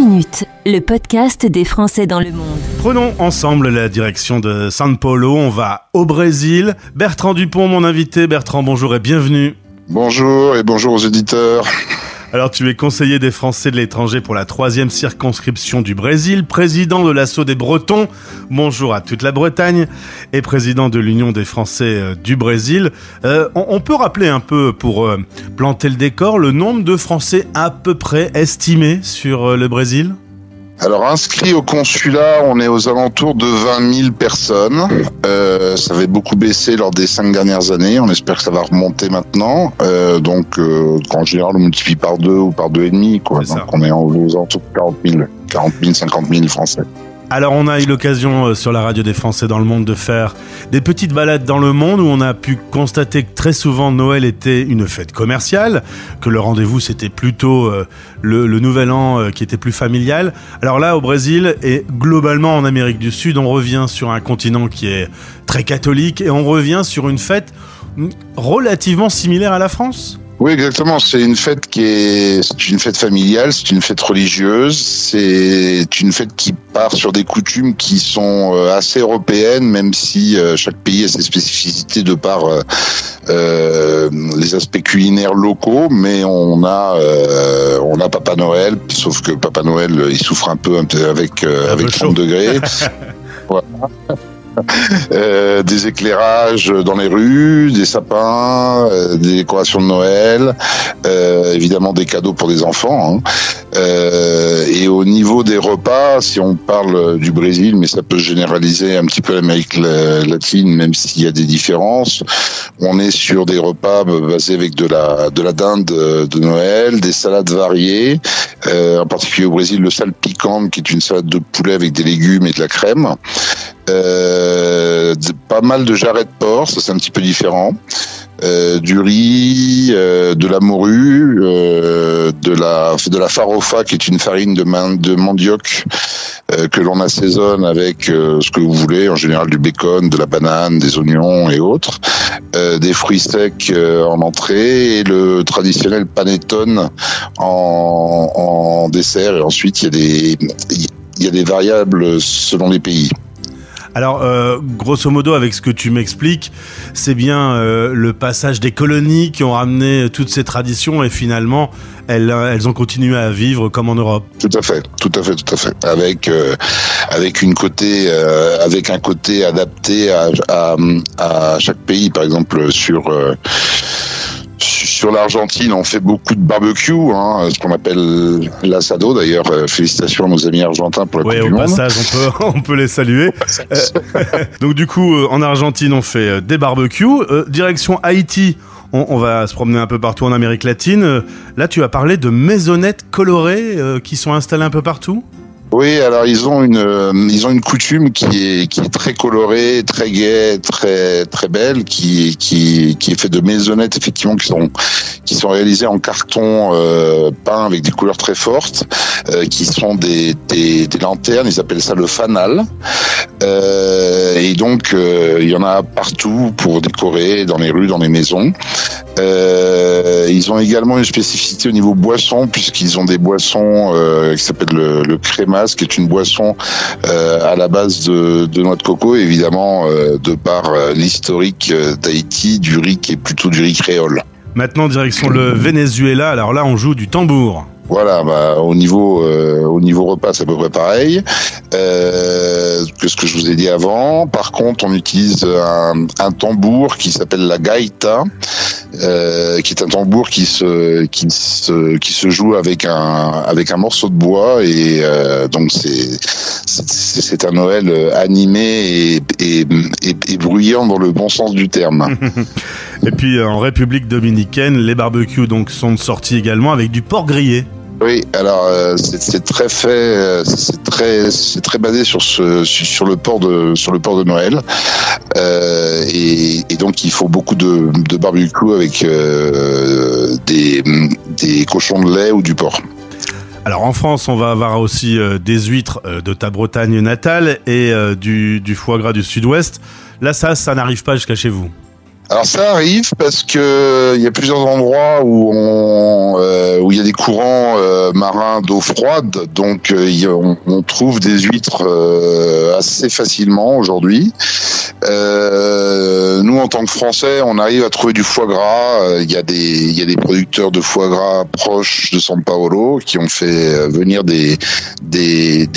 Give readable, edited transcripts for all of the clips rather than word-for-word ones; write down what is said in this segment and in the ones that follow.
minutes, le podcast des Français dans le monde. Prenons ensemble la direction de São Paulo. On va au Brésil. Bertrand Dupont, mon invité. Bertrand, bonjour et bienvenue. Bonjour et bonjour aux auditeurs. Alors, tu es conseiller des Français de l'étranger pour la 3e circonscription du Brésil, président de l'Assaut des Bretons, bonjour à toute la Bretagne, et président de l'Union des Français du Brésil. On peut rappeler un peu, pour planter le décor, le nombre de Français à peu près estimés sur le Brésil ? Alors, inscrit au consulat, on est aux alentours de 20 000 personnes. Ça avait beaucoup baissé lors des 5 dernières années. On espère que ça va remonter maintenant. En général, on multiplie par 2 ou par 2,5, quoi. Donc, on est aux alentours de 40 000, 50 000 Français. Alors, on a eu l'occasion sur la radio des Français dans le monde de faire des petites balades dans le monde où on a pu constater que très souvent Noël était une fête commerciale, que le rendez-vous c'était plutôt le nouvel an qui était plus familial. Alors là, au Brésil et globalement en Amérique du Sud, on revient sur un continent qui est très catholique et on revient sur une fête relativement similaire à la France. Oui, exactement. C'est une fête c'est une fête familiale, c'est une fête religieuse, c'est une fête qui part sur des coutumes qui sont assez européennes, même si chaque pays a ses spécificités de par les aspects culinaires locaux. Mais on a Papa Noël, sauf que Papa Noël, il souffre un peu avec 30 degrés. Voilà. Des éclairages dans les rues, des sapins, des décorations de Noël, évidemment des cadeaux pour des enfants. Et au niveau des repas, si on parle du Brésil, mais ça peut généraliser un petit peu l'Amérique latine, même s'il y a des différences, on est sur des repas basés avec de la dinde de Noël, des salades variées, en particulier au Brésil le salpicón, qui est une salade de poulet avec des légumes et de la crème. Pas mal de jarrets de porc, ça c'est un petit peu différent. Du riz, de la morue, de la farofa, qui est une farine de mandioc que l'on assaisonne avec ce que vous voulez, en général du bacon, de la banane, des oignons et autres, des fruits secs en entrée et le traditionnel panettone en dessert. Et ensuite il y a des variables selon les pays. Alors, grosso modo, avec ce que tu m'expliques, c'est bien le passage des colonies qui ont ramené toutes ces traditions et finalement, elles ont continué à vivre comme en Europe. Tout à fait. Avec un côté adapté à chaque pays. Par exemple, sur l'Argentine, on fait beaucoup de barbecue, ce qu'on appelle l'assado. D'ailleurs, félicitations à nos amis argentins pour la Coupe du Monde. Oui, au passage, on peut les saluer. Donc du coup, en Argentine, on fait des barbecues. Direction Haïti, on va se promener un peu partout en Amérique latine. Là, tu as parlé de maisonnettes colorées qui sont installées un peu partout. Oui, alors ils ont une coutume qui est très colorée, très gaie, très très belle, qui est fait de maisonnettes effectivement qui sont réalisées en carton peint avec des couleurs très fortes, qui sont des lanternes. Ils appellent ça le fanal. Et donc il y en a partout pour décorer dans les rues, dans les maisons. Ils ont également une spécificité au niveau boisson, puisqu'ils ont des boissons qui s'appellent le crémas, qui est une boisson à la base de noix de coco, évidemment de par l'historique d'Haïti, du riz qui est plutôt du riz créole. Maintenant, direction le Venezuela. Alors là, on joue du tambour. Voilà, au niveau repas, c'est à peu près pareil que ce que je vous ai dit avant. Par contre, on utilise un tambour qui s'appelle la gaita, qui est un tambour qui se joue avec un morceau de bois et donc c'est un Noël animé et bruyant dans le bon sens du terme. Et puis en République dominicaine, les barbecues donc sont sortis également avec du porc grillé. Oui, alors c'est très basé sur le porc de Noël et donc il faut beaucoup de barbecue avec des cochons de lait ou du porc. Alors en France, on va avoir aussi des huîtres de ta Bretagne natale et du foie gras du Sud-Ouest. Là, ça n'arrive pas jusqu'à chez vous. Alors ça arrive parce que il y a plusieurs endroits où il y a des courants marins d'eau froide, donc on trouve des huîtres assez facilement aujourd'hui. Nous, en tant que Français, on arrive à trouver du foie gras. Il y a des producteurs de foie gras proches de São Paulo qui ont fait venir des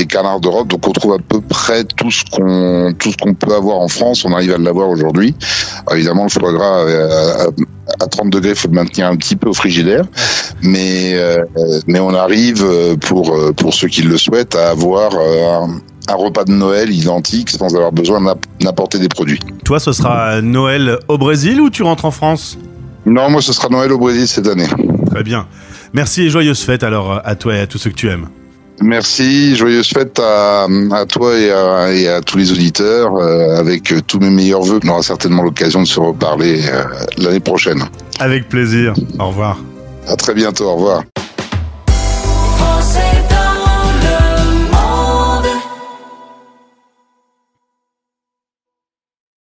canards d'Europe. Donc, on trouve à peu près tout ce qu'on peut avoir en France. On arrive à l'avoir aujourd'hui. Alors, évidemment, le foie gras à 30 degrés, il faut le maintenir un petit peu au frigidaire. Mais on arrive pour ceux qui le souhaitent à avoir un repas de Noël identique sans avoir besoin d'apporter des produits. Toi, ce sera Noël au Brésil ou tu rentres en France ? Non, moi, ce sera Noël au Brésil cette année. Très bien. Merci et joyeuses fêtes alors à toi et à tous ceux que tu aimes. Merci, joyeuses fêtes à toi et à tous les auditeurs. Avec tous mes meilleurs vœux, on aura certainement l'occasion de se reparler l'année prochaine. Avec plaisir. Au revoir. À très bientôt, au revoir.